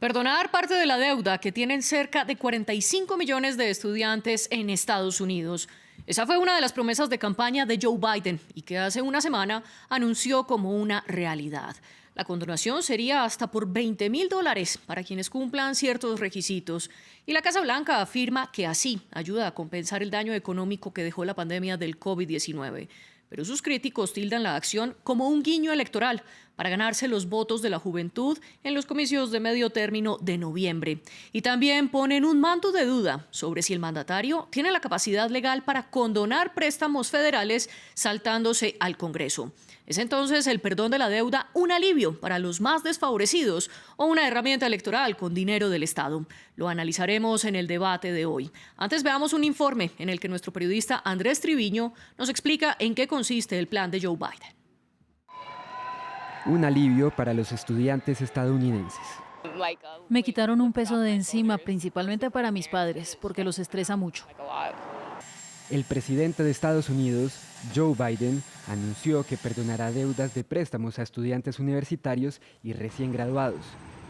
Perdonar parte de la deuda que tienen cerca de 45 millones de estudiantes en Estados Unidos. Esa fue una de las promesas de campaña de Joe Biden y que hace una semana anunció como una realidad. La condonación sería hasta por $20,000 para quienes cumplan ciertos requisitos. Y la Casa Blanca afirma que así ayuda a compensar el daño económico que dejó la pandemia del COVID-19. Pero sus críticos tildan la acción como un guiño electoral para ganarse los votos de la juventud en los comicios de medio término de noviembre. Y también ponen un manto de duda sobre si el mandatario tiene la capacidad legal para condonar préstamos federales saltándose al Congreso. ¿Es entonces el perdón de la deuda un alivio para los más desfavorecidos o una herramienta electoral con dinero del Estado? Lo analizaremos en el debate de hoy. Antes veamos un informe en el que nuestro periodista Andrés Triviño nos explica en qué consiste el plan de Joe Biden. Un alivio para los estudiantes estadounidenses. Me quitaron un peso de encima, principalmente para mis padres, porque los estresa mucho. El presidente de Estados Unidos, Joe Biden, anunció que perdonará deudas de préstamos a estudiantes universitarios y recién graduados.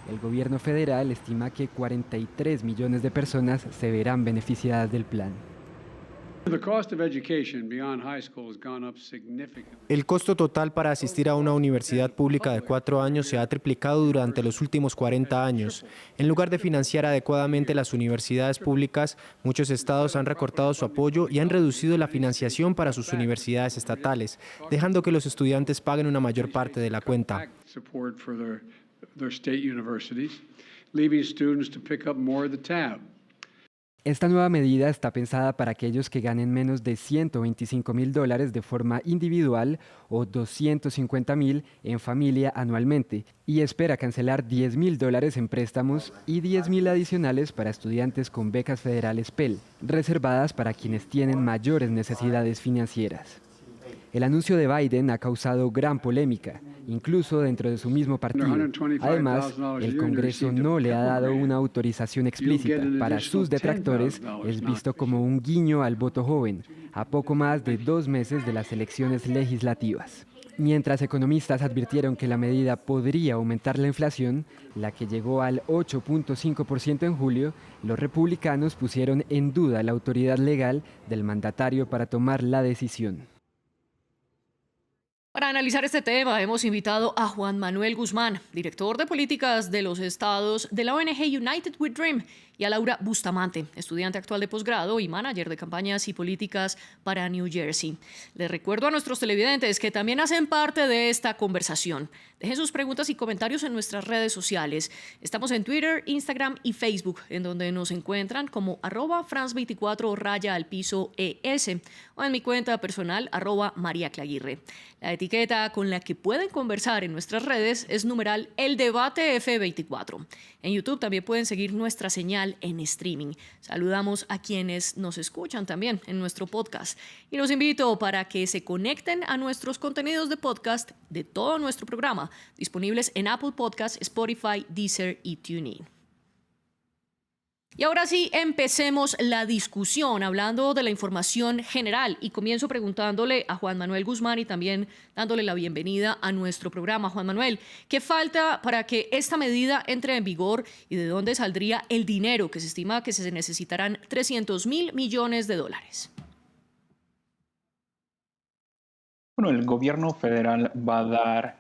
El gobierno federal estima que 43 millones de personas se verán beneficiadas del plan. El costo total para asistir a una universidad pública de 4 años se ha triplicado durante los últimos 40 años. En lugar de financiar adecuadamente las universidades públicas, muchos estados han recortado su apoyo y han reducido la financiación para sus universidades estatales, dejando que los estudiantes paguen una mayor parte de la cuenta. Esta nueva medida está pensada para aquellos que ganen menos de $125,000 de forma individual o $250,000 en familia anualmente y espera cancelar $10,000 en préstamos y $10,000 adicionales para estudiantes con becas federales Pell, reservadas para quienes tienen mayores necesidades financieras. El anuncio de Biden ha causado gran polémica, incluso dentro de su mismo partido. Además, el Congreso no le ha dado una autorización explícita. Para sus detractores, es visto como un guiño al voto joven, a poco más de 2 meses de las elecciones legislativas. Mientras economistas advirtieron que la medida podría aumentar la inflación, la que llegó al 8.5% en julio, los republicanos pusieron en duda la autoridad legal del mandatario para tomar la decisión. Para analizar este tema hemos invitado a Juan Manuel Guzmán, director de políticas de los estados de la ONG United We Dream, y a Laura Bustamante, estudiante actual de posgrado y manager de campañas y políticas para New Jersey. Les recuerdo a nuestros televidentes que también hacen parte de esta conversación. Dejen sus preguntas y comentarios en nuestras redes sociales. Estamos en Twitter, Instagram y Facebook, en donde nos encuentran como @France24_ES o en mi cuenta personal @MariaClaguirre. La etiqueta con la que pueden conversar en nuestras redes es numeral El Debate F24. En YouTube también pueden seguir nuestra señal en streaming. Saludamos a quienes nos escuchan también en nuestro podcast y los invito para que se conecten a nuestros contenidos de podcast de todo nuestro programa, disponibles en Apple Podcasts, Spotify, Deezer y TuneIn. Y ahora sí, empecemos la discusión hablando de la información general y comienzo preguntándole a Juan Manuel Guzmán y también dándole la bienvenida a nuestro programa. Juan Manuel, ¿qué falta para que esta medida entre en vigor y de dónde saldría el dinero que se estima que se necesitarán $300,000 millones? Bueno, el gobierno federal va a dar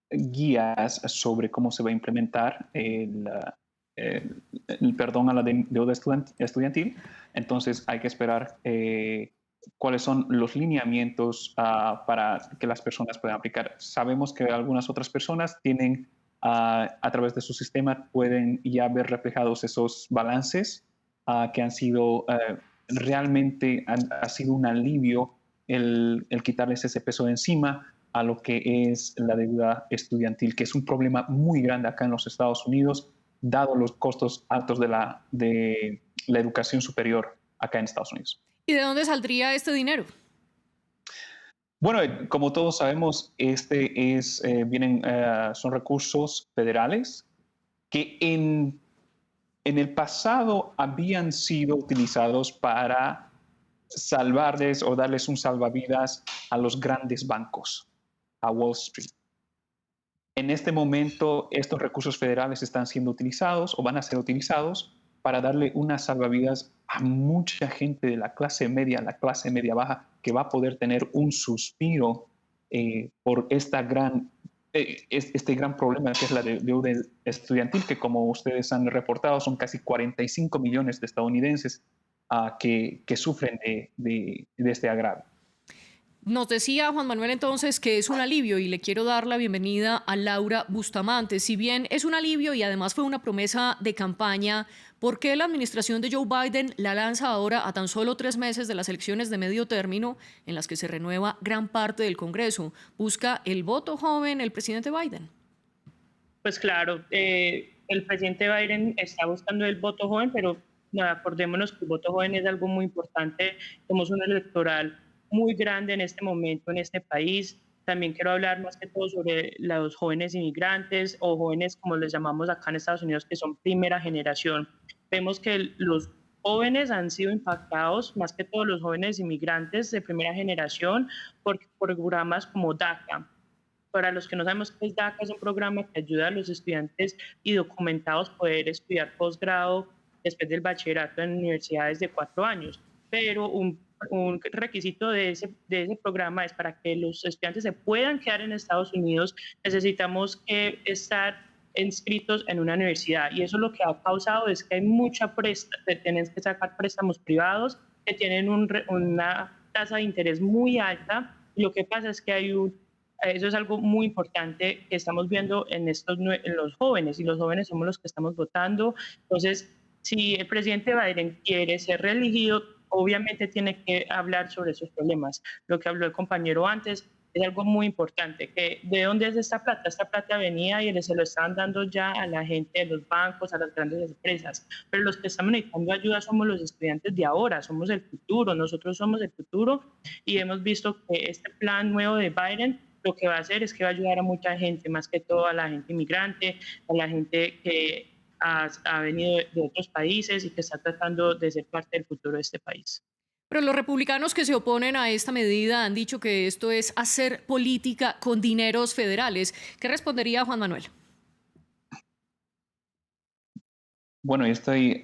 guías sobre cómo se va a implementar el perdón a la deuda estudiantil. Entonces hay que esperar cuáles son los lineamientos para que las personas puedan aplicar. Sabemos que algunas otras personas tienen, a través de su sistema, pueden ya ver reflejados esos balances que han sido realmente ha sido un alivio el quitarles ese peso de encima a lo que es la deuda estudiantil, que es un problema muy grande acá en los Estados Unidos, dado los costos altos de la educación superior acá en Estados Unidos. ¿Y de dónde saldría este dinero? Bueno, como todos sabemos, son recursos federales que en el pasado habían sido utilizados para salvarles o darles un salvavidas a los grandes bancos, a Wall Street. En este momento, estos recursos federales están siendo utilizados o van a ser utilizados para darle unas salvavidas a mucha gente de la clase media baja, que va a poder tener un suspiro por este gran problema que es la deuda estudiantil, que como ustedes han reportado son casi 45 millones de estadounidenses que sufren de este agravio. Nos decía Juan Manuel entonces que es un alivio y le quiero dar la bienvenida a Laura Bustamante. Si bien es un alivio y además fue una promesa de campaña, ¿por qué la administración de Joe Biden la lanza ahora a tan solo 3 meses de las elecciones de medio término en las que se renueva gran parte del Congreso? ¿Busca el voto joven el presidente Biden? Pues claro, el presidente Biden está buscando el voto joven, pero acordémonos que el voto joven es algo muy importante. Somos un electoral muy grande en este momento en este país. También quiero hablar más que todo sobre los jóvenes inmigrantes o jóvenes, como les llamamos acá en Estados Unidos, que son primera generación. Vemos que los jóvenes han sido impactados, más que todo los jóvenes inmigrantes de primera generación, por programas como DACA. Para los que no sabemos qué es DACA, es un programa que ayuda a los estudiantes indocumentados a poder estudiar posgrado después del bachillerato en universidades de 4 años. Pero un requisito de ese programa es para que los estudiantes se puedan quedar en Estados Unidos, necesitamos estar inscritos en una universidad. Y eso lo que ha causado es que hay tienen que sacar préstamos privados que tienen una tasa de interés muy alta. Y lo que pasa es que eso es algo muy importante que estamos viendo en los jóvenes, y los jóvenes somos los que estamos votando. Entonces, si el presidente Biden quiere ser reelegido, obviamente tiene que hablar sobre esos problemas. Lo que habló el compañero antes es algo muy importante, que ¿de dónde es esta plata? Esta plata venía y se lo estaban dando ya a la gente de los bancos, a las grandes empresas, pero los que estamos necesitando ayuda somos los estudiantes de ahora, somos el futuro, nosotros somos el futuro, y hemos visto que este plan nuevo de Biden lo que va a hacer es que va a ayudar a mucha gente, más que todo a la gente inmigrante, a la gente que ha venido de otros países y que está tratando de ser parte del futuro de este país. Pero los republicanos que se oponen a esta medida han dicho que esto es hacer política con dineros federales. ¿Qué respondería Juan Manuel? Bueno, estoy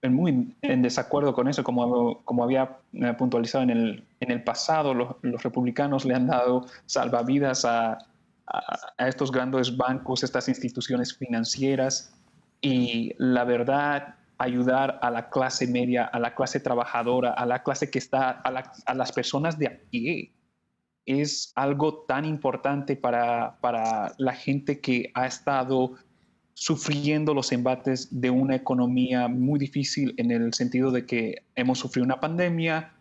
muy en desacuerdo con eso. Como había puntualizado en el pasado, los republicanos le han dado salvavidas a estos grandes bancos, estas instituciones financieras, y la verdad, ayudar a la clase media, a la clase trabajadora, a la clase que está, a las personas de a pie, es algo tan importante para la gente que ha estado sufriendo los embates de una economía muy difícil, en el sentido de que hemos sufrido una pandemia,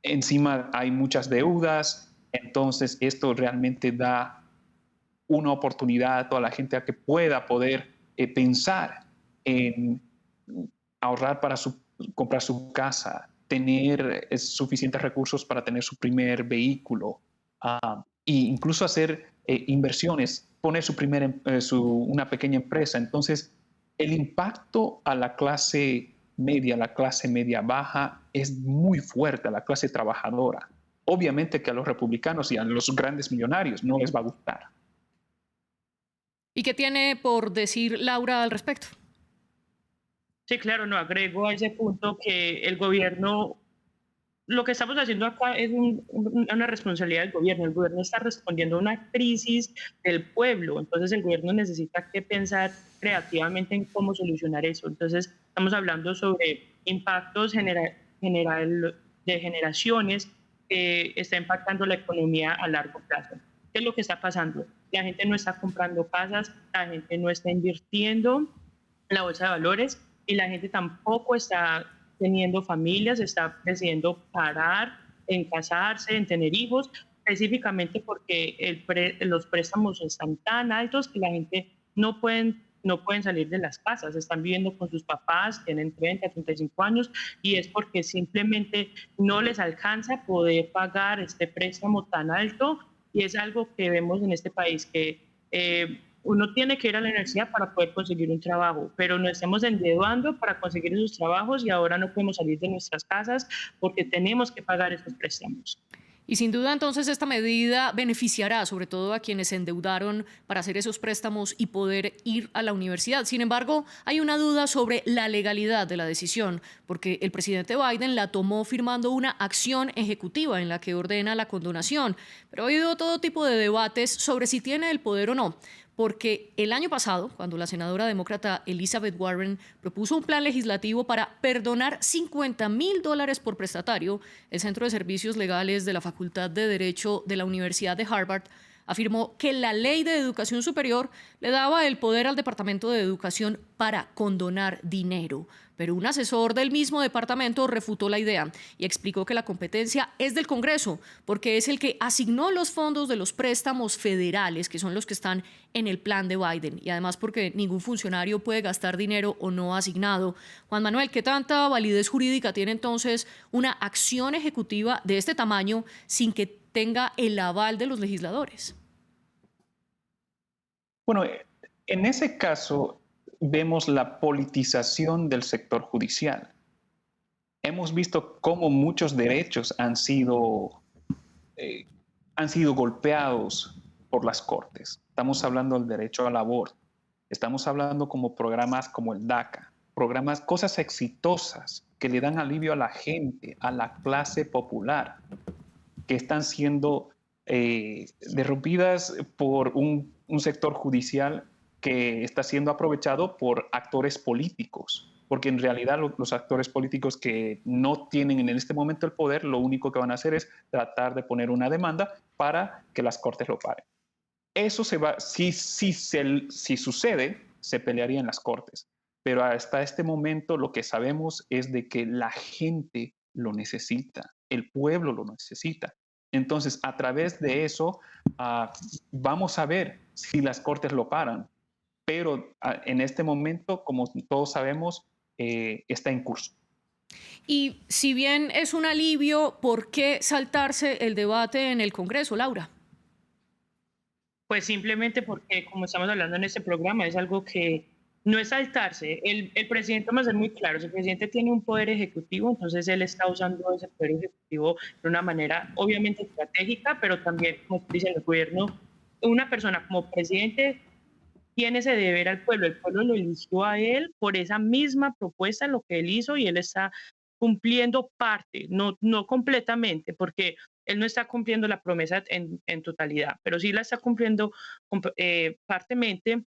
encima hay muchas deudas. Entonces esto realmente da una oportunidad a toda la gente a que pueda poder pensar en ahorrar para comprar su casa, tener suficientes recursos para tener su primer vehículo, e incluso hacer inversiones, poner una pequeña empresa. Entonces, el impacto a la clase media baja es muy fuerte, a la clase trabajadora. Obviamente que a los republicanos y a los grandes millonarios no les va a gustar. ¿Y qué tiene por decir Laura al respecto? Sí, claro, no agrego a ese punto que el gobierno, lo que estamos haciendo acá es una responsabilidad del gobierno. El gobierno está respondiendo a una crisis del pueblo, entonces el gobierno necesita que pensar creativamente en cómo solucionar eso. Entonces estamos hablando sobre impactos de generaciones que está impactando la economía a largo plazo. ¿Qué es lo que está pasando? La gente no está comprando casas, la gente no está invirtiendo en la bolsa de valores, y la gente tampoco está teniendo familias, está decidiendo parar en casarse, en tener hijos, específicamente porque los préstamos están tan altos que la gente no pueden salir de las casas, están viviendo con sus papás, tienen 30, 35 años, y es porque simplemente no les alcanza poder pagar este préstamo tan alto. Y es algo que vemos en este país, que uno tiene que ir a la universidad para poder conseguir un trabajo, pero nos estamos endeudando para conseguir esos trabajos y ahora no podemos salir de nuestras casas porque tenemos que pagar esos préstamos. Y sin duda entonces esta medida beneficiará sobre todo a quienes se endeudaron para hacer esos préstamos y poder ir a la universidad. Sin embargo, hay una duda sobre la legalidad de la decisión, porque el presidente Biden la tomó firmando una acción ejecutiva en la que ordena la condonación. Pero ha habido todo tipo de debates sobre si tiene el poder o no. Porque el año pasado, cuando la senadora demócrata Elizabeth Warren propuso un plan legislativo para perdonar $50,000 por prestatario, el Centro de Servicios Legales de la Facultad de Derecho de la Universidad de Harvard afirmó que la ley de educación superior le daba el poder al Departamento de Educación para condonar dinero. Pero un asesor del mismo departamento refutó la idea y explicó que la competencia es del Congreso, porque es el que asignó los fondos de los préstamos federales, que son los que están en el plan de Biden, y además porque ningún funcionario puede gastar dinero o no asignado. Juan Manuel, ¿qué tanta validez jurídica tiene entonces una acción ejecutiva de este tamaño sin que tenga el aval de los legisladores? Bueno, en ese caso vemos la politización del sector judicial. Hemos visto cómo muchos derechos han sido golpeados por las cortes. Estamos hablando del derecho al aborto. Estamos hablando como programas como el DACA, cosas exitosas que le dan alivio a la gente, a la clase popular, que están siendo derrumbidas por un sector judicial que está siendo aprovechado por actores políticos, porque en realidad los actores políticos que no tienen en este momento el poder, lo único que van a hacer es tratar de poner una demanda para que las cortes lo paguen. Eso si sucede, se pelearía en las cortes, pero hasta este momento lo que sabemos es de que la gente lo necesita, el pueblo lo necesita. Entonces, a través de eso, vamos a ver si las cortes lo paran. Pero en este momento, como todos sabemos, está en curso. Y si bien es un alivio, ¿por qué saltarse el debate en el Congreso, Laura? Pues simplemente porque, como estamos hablando en este programa, es algo que no es saltarse. El presidente, vamos a ser muy claros, el presidente tiene un poder ejecutivo, entonces él está usando ese poder ejecutivo de una manera obviamente estratégica, pero también, como dice el gobierno, una persona como presidente tiene ese deber al pueblo. El pueblo lo eligió a él por esa misma propuesta, lo que él hizo, y él está cumpliendo parte, no completamente, porque él no está cumpliendo la promesa en totalidad, pero sí la está cumpliendo partemente.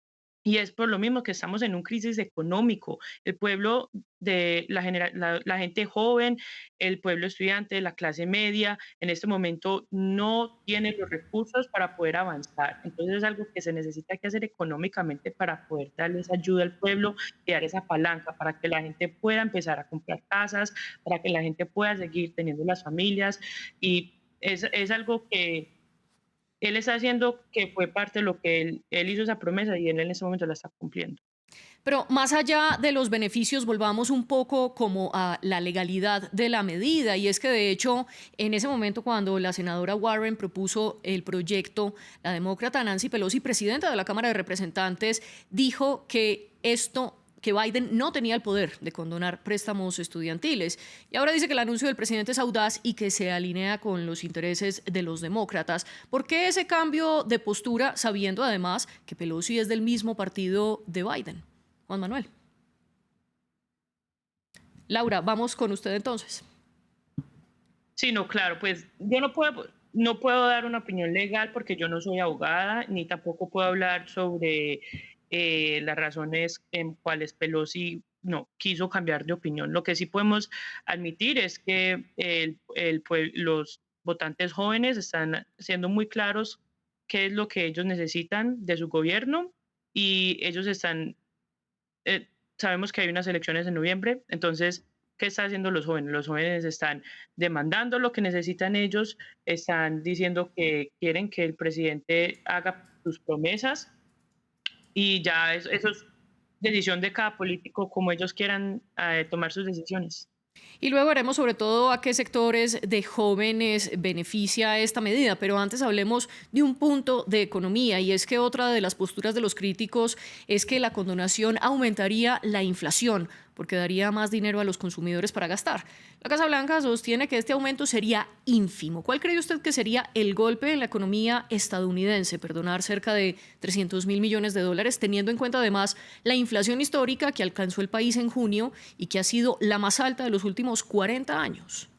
Y es por lo mismo que estamos en un crisis económico. El pueblo de la gente joven, el pueblo estudiante, la clase media, en este momento no tiene los recursos para poder avanzar. Entonces es algo que se necesita que hacer económicamente para poder darle esa ayuda al pueblo y dar esa palanca para que la gente pueda empezar a comprar casas, para que la gente pueda seguir teniendo las familias. Y es algo que él está haciendo, que fue parte de lo que él hizo esa promesa, y él en ese momento la está cumpliendo. Pero más allá de los beneficios, volvamos un poco como a la legalidad de la medida. Y es que, de hecho, en ese momento cuando la senadora Warren propuso el proyecto, la demócrata Nancy Pelosi, presidenta de la Cámara de Representantes, dijo que Biden no tenía el poder de condonar préstamos estudiantiles. Y ahora dice que el anuncio del presidente es audaz y que se alinea con los intereses de los demócratas. ¿Por qué ese cambio de postura, sabiendo además que Pelosi es del mismo partido de Biden? Juan Manuel. Laura, vamos con usted entonces. Sí, no, claro, pues yo no puedo dar una opinión legal porque yo no soy abogada, ni tampoco puedo hablar sobre las razones en cuales Pelosi no quiso cambiar de opinión. Lo que sí podemos admitir es que los votantes jóvenes están siendo muy claros qué es lo que ellos necesitan de su gobierno, y ellos están, sabemos que hay unas elecciones en noviembre, entonces, ¿qué están haciendo los jóvenes? Los jóvenes están demandando lo que necesitan ellos, están diciendo que quieren que el presidente haga sus promesas, y ya eso es decisión de cada político, como ellos quieran tomar sus decisiones. Y luego veremos sobre todo a qué sectores de jóvenes beneficia esta medida, pero antes hablemos de un punto de economía, y es que otra de las posturas de los críticos es que la condonación aumentaría la inflación, porque daría más dinero a los consumidores para gastar. La Casa Blanca sostiene que este aumento sería ínfimo. ¿Cuál cree usted que sería el golpe en la economía estadounidense? Perdonar cerca de 300.000 millones de dólares, teniendo en cuenta además la inflación histórica que alcanzó el país en junio y que ha sido la más alta de los últimos 40 años.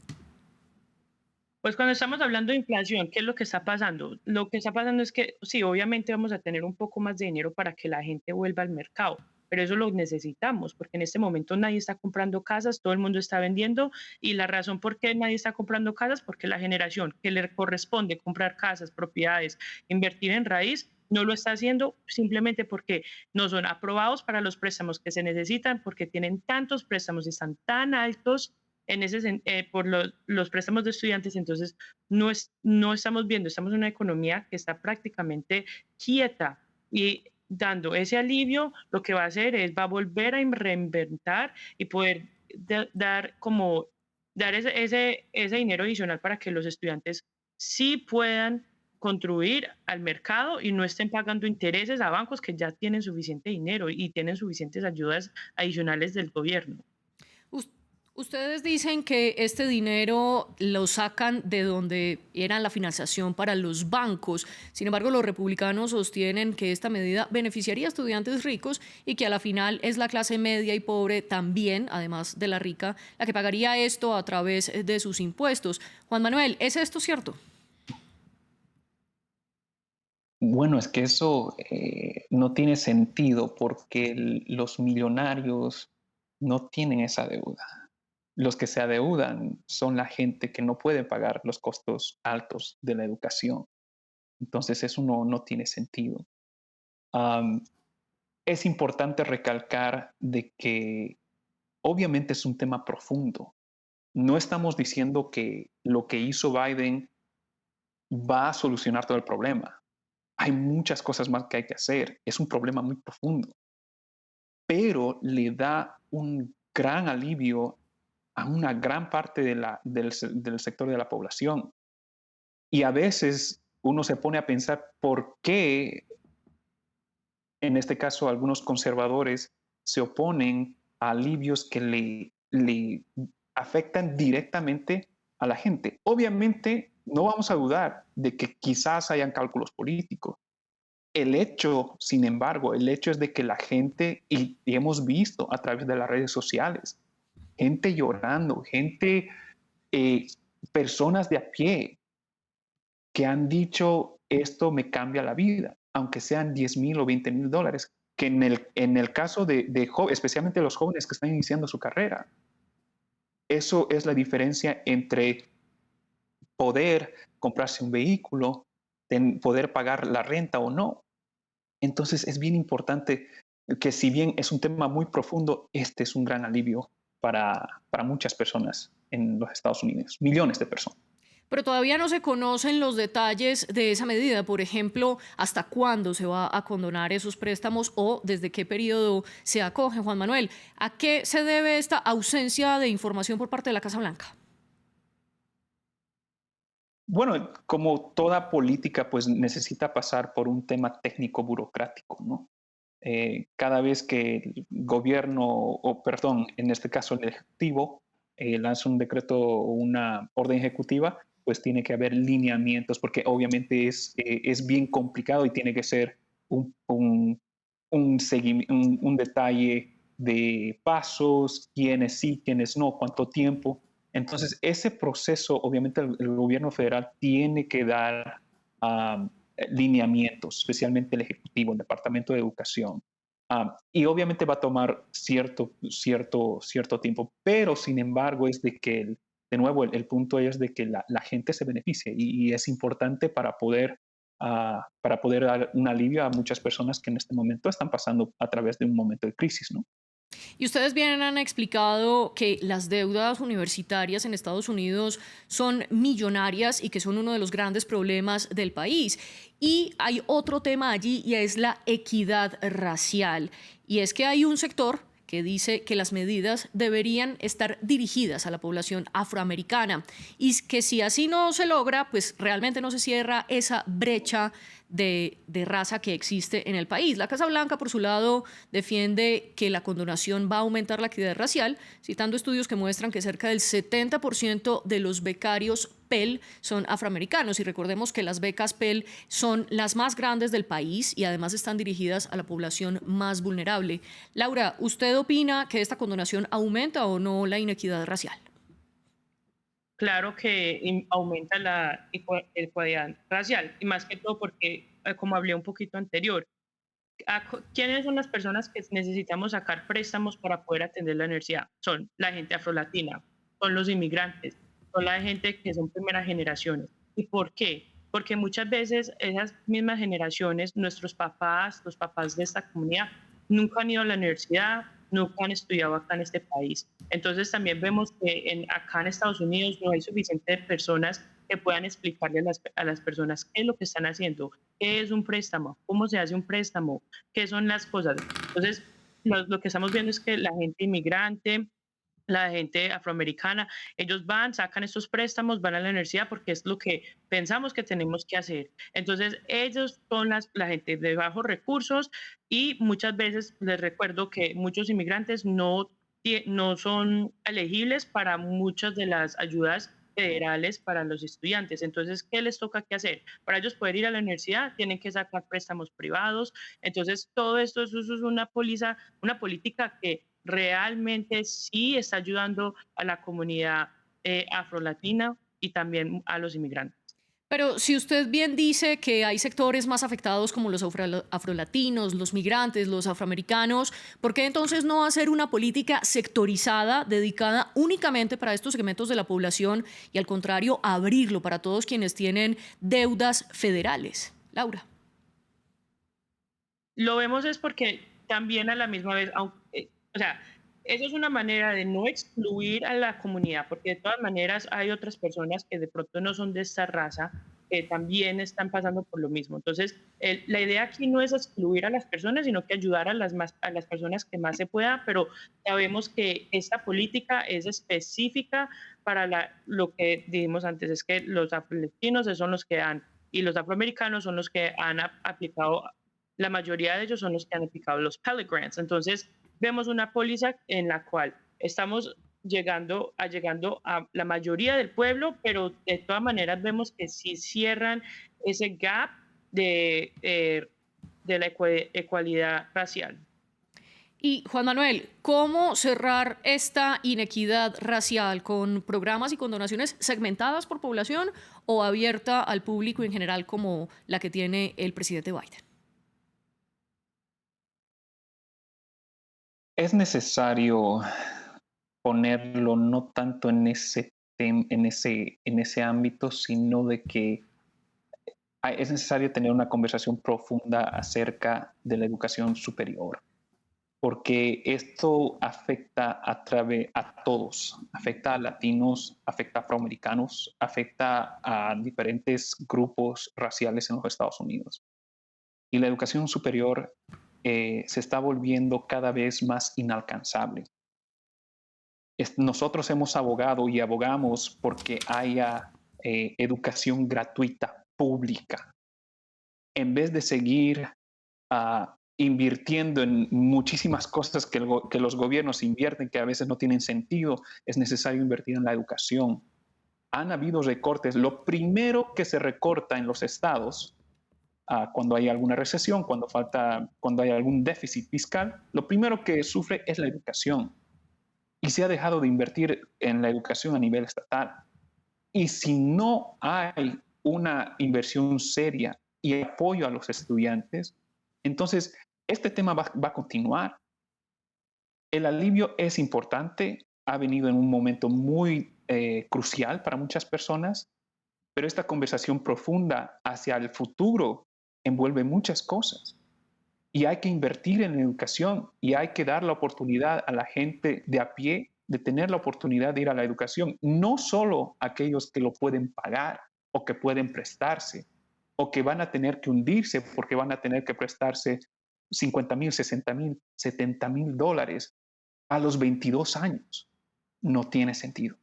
Pues cuando estamos hablando de inflación, ¿qué es lo que está pasando? Lo que está pasando es que sí, obviamente vamos a tener un poco más de dinero para que la gente vuelva al mercado, pero eso lo necesitamos porque en este momento nadie está comprando casas, todo el mundo está vendiendo y la razón por qué nadie está comprando casas porque la generación que le corresponde comprar casas, propiedades, invertir en raíz, no lo está haciendo simplemente porque no son aprobados para los préstamos que se necesitan, porque tienen tantos préstamos y están tan altos por los préstamos de estudiantes, entonces no estamos viendo, estamos en una economía que está prácticamente quieta y dando ese alivio, lo que va a hacer es va a volver a reinventar y poder dar ese dinero adicional para que los estudiantes sí puedan contribuir al mercado y no estén pagando intereses a bancos que ya tienen suficiente dinero y tienen suficientes ayudas adicionales del gobierno. Ustedes dicen que este dinero lo sacan de donde era la financiación para los bancos. Sin embargo, los republicanos sostienen que esta medida beneficiaría a estudiantes ricos y que a la final es la clase media y pobre también, además de la rica, la que pagaría esto a través de sus impuestos. Juan Manuel, ¿es esto cierto? Bueno, es que eso no tiene sentido porque los millonarios no tienen esa deuda. Los que se adeudan son la gente que no puede pagar los costos altos de la educación. Entonces eso no tiene sentido. Es importante recalcar de que obviamente es un tema profundo. No estamos diciendo que lo que hizo Biden va a solucionar todo el problema. Hay muchas cosas más que hay que hacer. Es un problema muy profundo. Pero le da un gran alivio a una gran parte del sector de la población. Y a veces uno se pone a pensar por qué, en este caso, algunos conservadores se oponen a alivios que le afectan directamente a la gente. Obviamente, no vamos a dudar de que quizás hayan cálculos políticos. El hecho, sin embargo, el hecho es de que la gente, y hemos visto a través de las redes sociales, gente llorando, personas de a pie que han dicho esto me cambia la vida, aunque sean 10,000 o 20,000 dólares, que en el caso especialmente los jóvenes que están iniciando su carrera, eso es la diferencia entre poder comprarse un vehículo, poder pagar la renta o no. Entonces es bien importante que si bien es un tema muy profundo, este es un gran alivio para muchas personas en los Estados Unidos, millones de personas. Pero todavía no se conocen los detalles de esa medida. Por ejemplo, ¿hasta cuándo se va a condonar esos préstamos o desde qué periodo se acoge, Juan Manuel? ¿A qué se debe esta ausencia de información por parte de la Casa Blanca? Bueno, como toda política, pues necesita pasar por un tema técnico burocrático, ¿no? Cada vez que el gobierno, en este caso el Ejecutivo, lanza un decreto o una orden ejecutiva, pues tiene que haber lineamientos, porque obviamente es bien complicado y tiene que ser un detalle de pasos, quiénes sí, quiénes no, cuánto tiempo. Entonces, ese proceso, obviamente el gobierno federal tiene que dar lineamientos, especialmente el Ejecutivo, el Departamento de Educación. Y obviamente va a tomar cierto tiempo, pero sin embargo es de que, de nuevo, el punto es de que la gente se beneficie y es importante para poder dar un alivio a muchas personas que en este momento están pasando a través de un momento de crisis, ¿no? Y ustedes bien han explicado que las deudas universitarias en Estados Unidos son millonarias y que son uno de los grandes problemas del país. Y hay otro tema allí y es la equidad racial. Y es que hay un sector que dice que las medidas deberían estar dirigidas a la población afroamericana y que si así no se logra, pues realmente no se cierra esa brecha de raza que existe en el país. La Casa Blanca, por su lado, defiende que la condonación va a aumentar la equidad racial, citando estudios que muestran que cerca del 70% de los becarios Pell son afroamericanos. Y recordemos que las becas Pell son las más grandes del país y además están dirigidas a la población más vulnerable. Laura, ¿usted opina que esta condonación aumenta o no la inequidad racial? Claro que aumenta la equidad racial, y más que todo porque, como hablé un poquito anterior, ¿quiénes son las personas que necesitamos sacar préstamos para poder atender la universidad? Son la gente afrolatina, son los inmigrantes, son la gente que son primeras generaciones. ¿Y por qué? Porque muchas veces esas mismas generaciones, nuestros papás, los papás de esta comunidad, nunca han ido a la universidad, nunca han estudiado acá en este país. Entonces también vemos que acá en Estados Unidos no hay suficientes personas que puedan explicarle a las personas qué es lo que están haciendo, qué es un préstamo, cómo se hace un préstamo, qué son las cosas. Entonces, lo que estamos viendo es que la gente inmigrante, la gente afroamericana, ellos van, sacan estos préstamos, van a la universidad porque es lo que pensamos que tenemos que hacer. Entonces, ellos son la gente de bajos recursos y muchas veces les recuerdo que muchos inmigrantes no son elegibles para muchas de las ayudas federales para los estudiantes. Entonces, ¿qué les toca que hacer? Para ellos poder ir a la universidad, tienen que sacar préstamos privados. Entonces, todo esto eso es una política que realmente sí está ayudando a la comunidad afrolatina y también a los inmigrantes. Pero si usted bien dice que hay sectores más afectados como los afrolatinos, los migrantes, los afroamericanos, ¿por qué entonces no hacer una política sectorizada dedicada únicamente para estos segmentos de la población y al contrario abrirlo para todos quienes tienen deudas federales? Laura. Lo vemos es porque también a la misma vez, o sea, eso es una manera de no excluir a la comunidad, porque de todas maneras hay otras personas que de pronto no son de esta raza, que también están pasando por lo mismo. Entonces, la idea aquí no es excluir a las personas, sino que ayudar a las personas que más se pueda, pero sabemos que esta política es específica para lo que dijimos antes, es que los afroamericanos son los que han, y los afroamericanos son los que han aplicado, la mayoría de ellos son los que han aplicado los Pell Grants. Entonces, vemos una póliza en la cual estamos llegando a la mayoría del pueblo, pero de todas maneras vemos que sí cierran ese gap de la ecualidad racial. Y Juan Manuel, ¿cómo cerrar esta inequidad racial con programas y con donaciones segmentadas por población o abierta al público en general como la que tiene el presidente Biden? Es necesario ponerlo no tanto en ese ámbito, sino de que es necesario tener una conversación profunda acerca de la educación superior, porque esto afecta a todos, afecta a latinos, afecta a afroamericanos, afecta a diferentes grupos raciales en los Estados Unidos. Y la educación superior se está volviendo cada vez más inalcanzable. Nosotros hemos abogado y abogamos porque haya educación gratuita, pública, en vez de seguir invirtiendo en muchísimas cosas que los gobiernos invierten, que a veces no tienen sentido. Es necesario invertir en la educación. Han habido recortes. Lo primero que se recorta en los estados, cuando hay alguna recesión, cuando hay algún déficit fiscal, lo primero que sufre es la educación. Y se ha dejado de invertir en la educación a nivel estatal. Y si no hay una inversión seria y apoyo a los estudiantes, entonces este tema va a continuar. El alivio es importante, ha venido en un momento muy crucial para muchas personas, pero esta conversación profunda hacia el futuro envuelve muchas cosas. Y hay que invertir en educación y hay que dar la oportunidad a la gente de a pie de tener la oportunidad de ir a la educación, no solo aquellos que lo pueden pagar o que pueden prestarse o que van a tener que hundirse porque van a tener que prestarse $50,000, $60,000, $70,000 a los 22 años. No tiene sentido.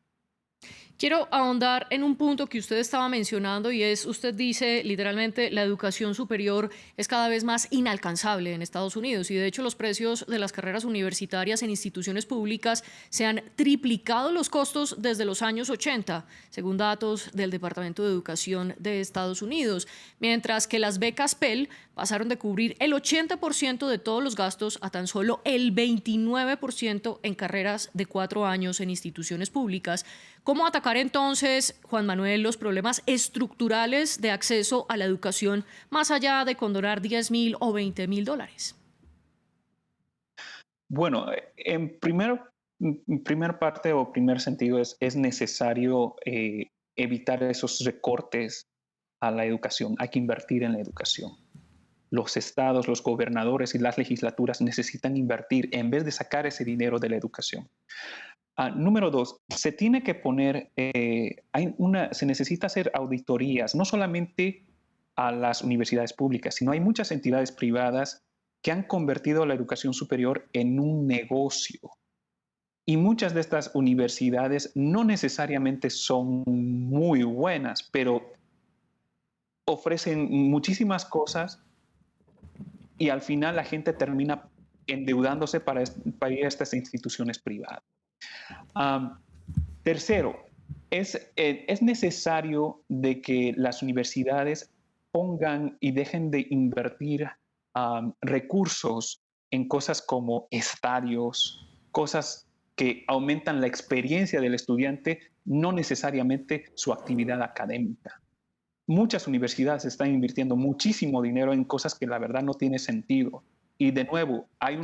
Quiero ahondar en un punto que usted estaba mencionando y es, usted dice literalmente, la educación superior es cada vez más inalcanzable en Estados Unidos y de hecho los precios de las carreras universitarias en instituciones públicas se han triplicado los costos desde los años 80, según datos del Departamento de Educación de Estados Unidos, mientras que las becas Pell pasaron de cubrir el 80% de todos los gastos a tan solo el 29% en carreras de 4 años en instituciones públicas. ¿Cómo atacar entonces, Juan Manuel, los problemas estructurales de acceso a la educación más allá de condonar $10,000 o $20,000? Bueno, en primer parte o primer sentido es necesario evitar esos recortes a la educación. Hay que invertir en la educación. Los estados, los gobernadores y las legislaturas necesitan invertir en vez de sacar ese dinero de la educación. Número 2, se tiene que poner, se necesita hacer auditorías, no solamente a las universidades públicas, sino hay muchas entidades privadas que han convertido la educación superior en un negocio. Y muchas de estas universidades no necesariamente son muy buenas, pero ofrecen muchísimas cosas y al final la gente termina endeudándose para ir a estas instituciones privadas. Tercero, es necesario de que las universidades pongan y dejen de invertir recursos en cosas como estadios, cosas que aumentan la experiencia del estudiante, no necesariamente su actividad académica. Muchas universidades están invirtiendo muchísimo dinero en cosas que la verdad no tiene sentido. Y de nuevo, hay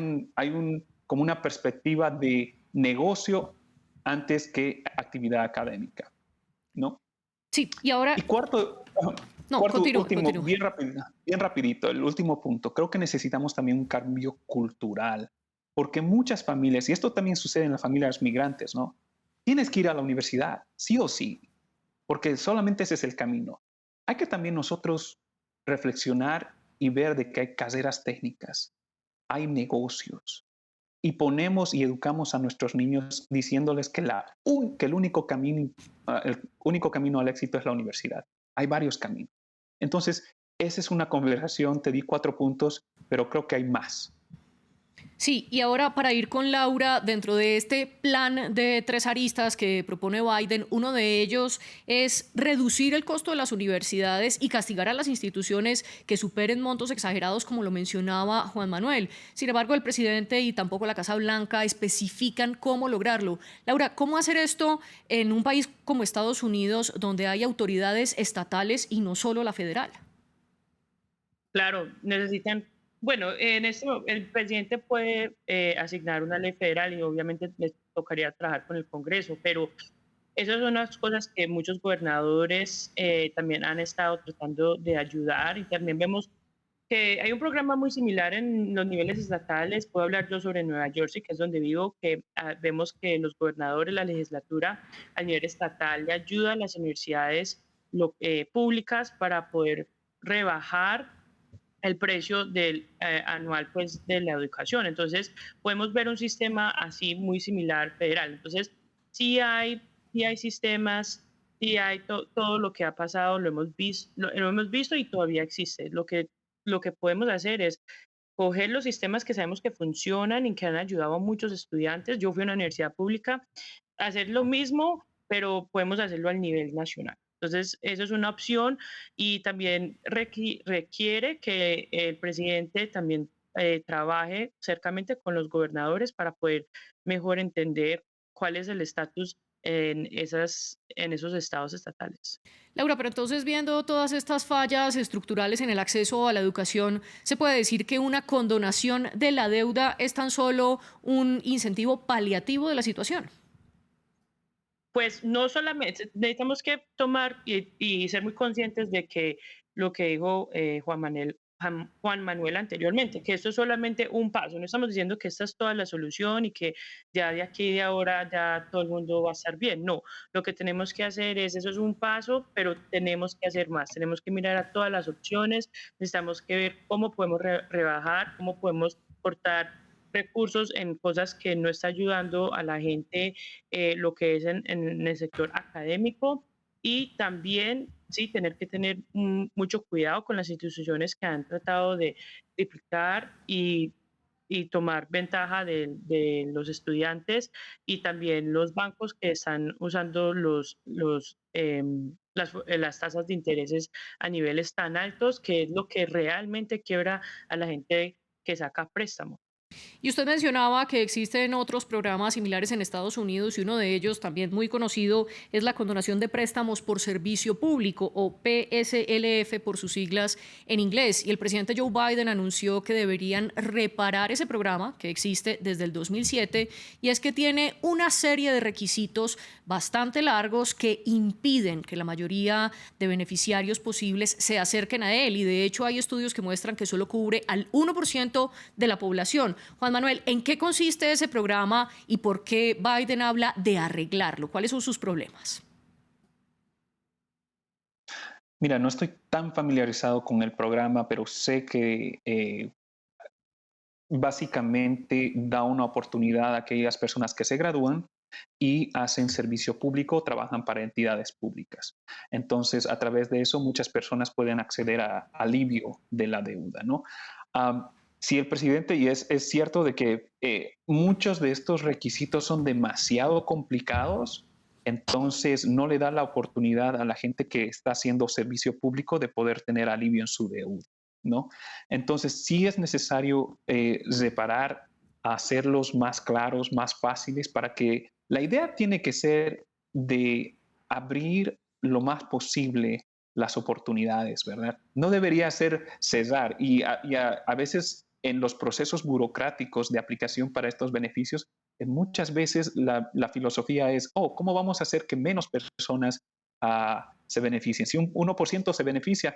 como una perspectiva de negocio antes que actividad académica, ¿no? Sí, y ahora... Y cuarto, continúa. último, bien rapidito, el último punto. Creo que necesitamos también un cambio cultural, porque muchas familias, y esto también sucede en las familias migrantes, ¿no? Tienes que ir a la universidad, sí o sí, porque solamente ese es el camino. Hay que también nosotros reflexionar y ver de que hay carreras técnicas, hay negocios, y ponemos y educamos a nuestros niños diciéndoles que el único camino al éxito es la universidad. Hay varios caminos. Entonces, esa es una conversación, te di 4 puntos, pero creo que hay más. Sí, y ahora para ir con Laura, dentro de este plan de 3 aristas que propone Biden, uno de ellos es reducir el costo de las universidades y castigar a las instituciones que superen montos exagerados, como lo mencionaba Juan Manuel. Sin embargo, el presidente y tampoco la Casa Blanca especifican cómo lograrlo. Laura, ¿cómo hacer esto en un país como Estados Unidos, donde hay autoridades estatales y no solo la federal? Claro, necesitan. Bueno, el presidente puede asignar una ley federal y obviamente les tocaría trabajar con el Congreso, pero esas son las cosas que muchos gobernadores también han estado tratando de ayudar, y también vemos que hay un programa muy similar en los niveles estatales. Puedo hablar yo sobre Nueva Jersey, que es donde vivo, que vemos que los gobernadores, la legislatura a nivel estatal le ayuda a las universidades públicas para poder rebajar el precio del anual, pues, de la educación. Entonces, podemos ver un sistema así muy similar federal. Entonces, sí hay sistemas, sí hay todo lo que ha pasado, lo hemos visto y todavía existe. Lo que podemos hacer es coger los sistemas que sabemos que funcionan y que han ayudado a muchos estudiantes. Yo fui a una universidad pública, hacer lo mismo, pero podemos hacerlo al nivel nacional. Entonces, eso es una opción, y también requiere que el presidente también trabaje cercamente con los gobernadores para poder mejor entender cuál es el estatus en esos estados estatales. Laura, pero entonces, viendo todas estas fallas estructurales en el acceso a la educación, ¿se puede decir que una condonación de la deuda es tan solo un incentivo paliativo de la situación? Pues no solamente, necesitamos que tomar y ser muy conscientes de que lo que dijo Juan Manuel anteriormente, que esto es solamente un paso. No estamos diciendo que esta es toda la solución y que ya de aquí de ahora ya todo el mundo va a estar bien. No, lo que tenemos que hacer eso es un paso, pero tenemos que hacer más. Tenemos que mirar a todas las opciones, necesitamos que ver cómo podemos rebajar, cómo podemos cortar recursos en cosas que no está ayudando a la gente, lo que es en el sector académico, y también sí tener que tener mucho cuidado con las instituciones que han tratado de triplicar y tomar ventaja de los estudiantes, y también los bancos que están usando las tasas de intereses a niveles tan altos, que es lo que realmente quiebra a la gente que saca préstamos. Y usted mencionaba que existen otros programas similares en Estados Unidos y uno de ellos, también muy conocido, es la condonación de préstamos por servicio público o PSLF por sus siglas en inglés. Y el presidente Joe Biden anunció que deberían reparar ese programa que existe desde el 2007, y es que tiene una serie de requisitos bastante largos que impiden que la mayoría de beneficiarios posibles se acerquen a él. Y de hecho hay estudios que muestran que solo cubre al 1% de la población. Juan Manuel, ¿en qué consiste ese programa y por qué Biden habla de arreglarlo? ¿Cuáles son sus problemas? Mira, no estoy tan familiarizado con el programa, pero sé que básicamente da una oportunidad a aquellas personas que se gradúan y hacen servicio público, trabajan para entidades públicas. Entonces, a través de eso, muchas personas pueden acceder a alivio de la deuda, ¿no? Sí, el presidente, y es cierto de que muchos de estos requisitos son demasiado complicados, entonces no le da la oportunidad a la gente que está haciendo servicio público de poder tener alivio en su deuda, ¿no? Entonces sí es necesario reparar, hacerlos más claros, más fáciles, para que la idea tiene que ser de abrir lo más posible las oportunidades, ¿verdad? No debería ser cerrar, y a veces en los procesos burocráticos de aplicación para estos beneficios, muchas veces la filosofía es, ¿cómo vamos a hacer que menos personas se beneficien? Si un 1% se beneficia,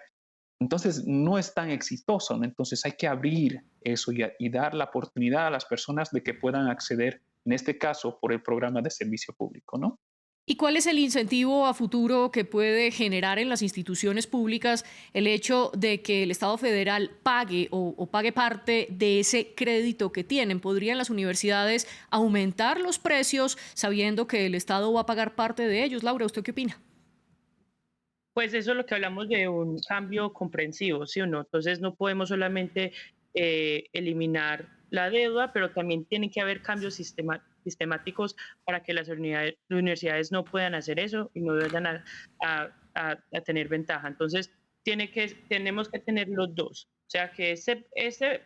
entonces no es tan exitoso, ¿no? Entonces hay que abrir eso y dar la oportunidad a las personas de que puedan acceder, en este caso, por el programa de servicio público, ¿no? ¿Y cuál es el incentivo a futuro que puede generar en las instituciones públicas el hecho de que el Estado federal pague o pague parte de ese crédito que tienen? ¿Podrían las universidades aumentar los precios sabiendo que el Estado va a pagar parte de ellos? Laura, ¿usted qué opina? Pues eso es lo que hablamos de un cambio comprensivo, ¿sí o no? Entonces no podemos solamente eliminar la deuda, pero también tiene que haber cambios sistemáticos para que las universidades no puedan hacer eso y no vayan a tener ventaja. Entonces tenemos que tener los dos. O sea que ese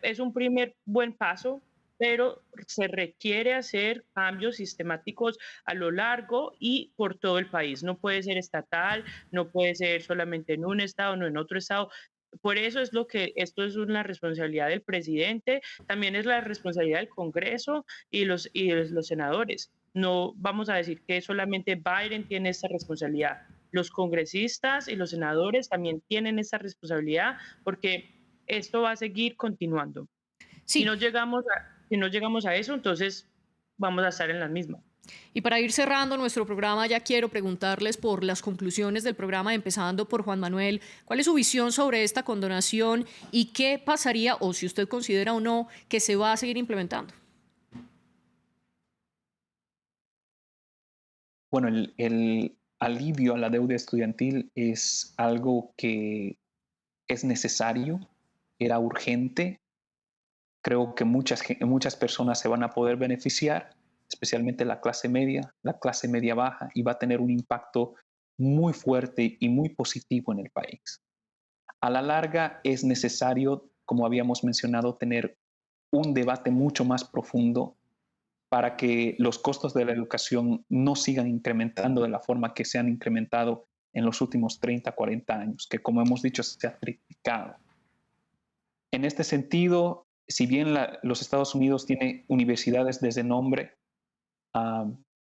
es un primer buen paso, pero se requiere hacer cambios sistemáticos a lo largo y por todo el país. No puede ser estatal, no puede ser solamente en un estado, no en otro estado. Por eso es lo que esto es una responsabilidad del presidente, también es la responsabilidad del Congreso y los senadores. No vamos a decir que solamente Biden tiene esta responsabilidad. Los congresistas y los senadores también tienen esta responsabilidad, porque esto va a seguir continuando. Si Sí. no llegamos a eso, entonces vamos a estar en las mismas. Y para ir cerrando nuestro programa, ya quiero preguntarles por las conclusiones del programa, empezando por Juan Manuel. ¿Cuál es su visión sobre esta condonación y qué pasaría, o si usted considera o no, que se va a seguir implementando? Bueno, el alivio a la deuda estudiantil es algo que es necesario, era urgente. Creo que muchas personas se van a poder beneficiar, especialmente la clase media baja, y va a tener un impacto muy fuerte y muy positivo en el país. A la larga es necesario, como habíamos mencionado, tener un debate mucho más profundo para que los costos de la educación no sigan incrementando de la forma que se han incrementado en los últimos 30, 40 años, que como hemos dicho se ha triplicado. En este sentido, si bien los Estados Unidos tiene universidades desde nombre,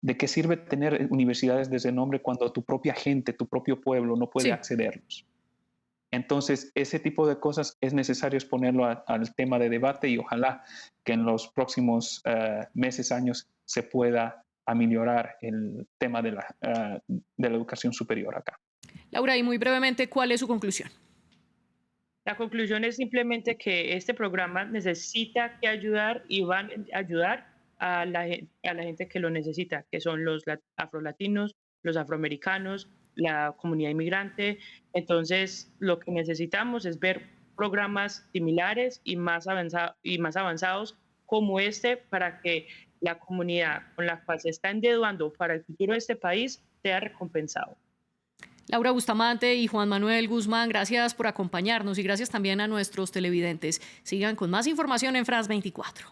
¿de qué sirve tener universidades desde nombre cuando tu propia gente, tu propio pueblo no puede Sí. accederlos? Entonces, ese tipo de cosas es necesario exponerlo al tema de debate, y ojalá que en los próximos meses, años, se pueda améliorar el tema de la educación superior acá. Laura, y muy brevemente, ¿cuál es su conclusión? La conclusión es simplemente que este programa necesita que ayudar y van a ayudar a la gente que lo necesita, que son los afrolatinos, los afroamericanos, la comunidad inmigrante. Entonces, lo que necesitamos es ver programas similares y más avanzados como este para que la comunidad con la cual se está endeudando para el futuro de este país sea recompensado. Laura Bustamante y Juan Manuel Guzmán, gracias por acompañarnos y gracias también a nuestros televidentes. Sigan con más información en France 24.